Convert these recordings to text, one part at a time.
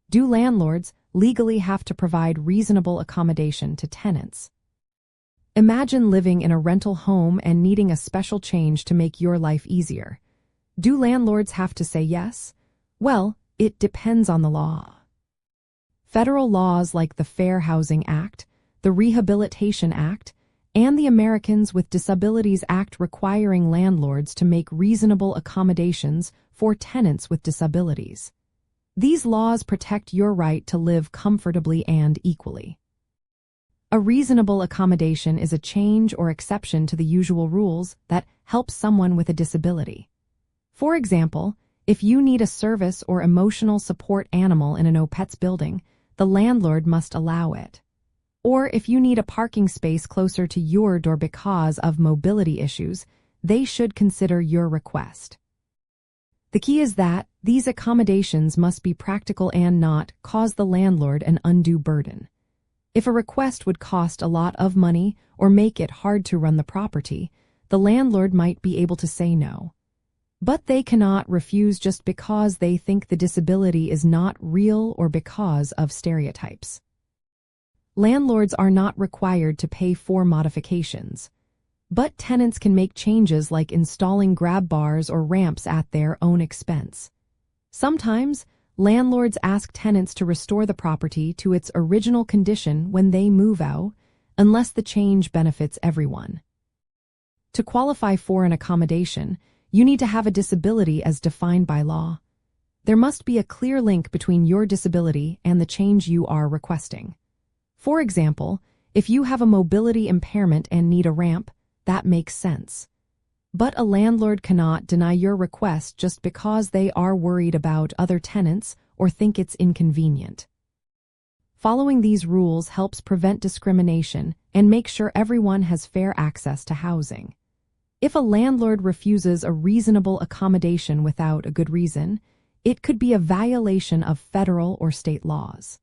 do landlords legally have to provide reasonable accommodation to tenants? Imagine living in a rental home and needing a special change to make your life easier. Do landlords have to say yes? Well, it depends on the law. Federal laws like the Fair Housing Act, the Rehabilitation Act, and the Americans with Disabilities Act requiring landlords to make reasonable accommodations for tenants with disabilities. These laws protect your right to live comfortably and equally. A reasonable accommodation is a change or exception to the usual rules that helps someone with a disability. For example, if you need a service or emotional support animal in a no-pets building, the landlord must allow it. Or if you need a parking space closer to your door because of mobility issues, they should consider your request. The key is that these accommodations must be practical and not cause the landlord an undue burden. If a request would cost a lot of money or make it hard to run the property, the landlord might be able to say no. But they cannot refuse just because they think the disability is not real or because of stereotypes. Landlords are not required to pay for modifications, but tenants can make changes like installing grab bars or ramps at their own expense. Sometimes, landlords ask tenants to restore the property to its original condition when they move out, unless the change benefits everyone. To qualify for an accommodation, you need to have a disability as defined by law. There must be a clear link between your disability and the change you are requesting. For example, if you have a mobility impairment and need a ramp, that makes sense. But a landlord cannot deny your request just because they are worried about other tenants or think it's inconvenient. Following these rules helps prevent discrimination and make sure everyone has fair access to housing. If a landlord refuses a reasonable accommodation without a good reason, it could be a violation of federal or state laws.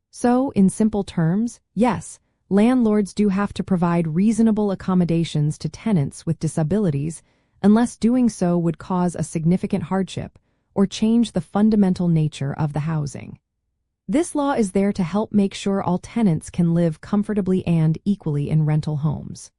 So, in simple terms, yes, landlords do have to provide reasonable accommodations to tenants with disabilities unless doing so would cause a significant hardship or change the fundamental nature of the housing. This law is there to help make sure all tenants can live comfortably and equally in rental homes.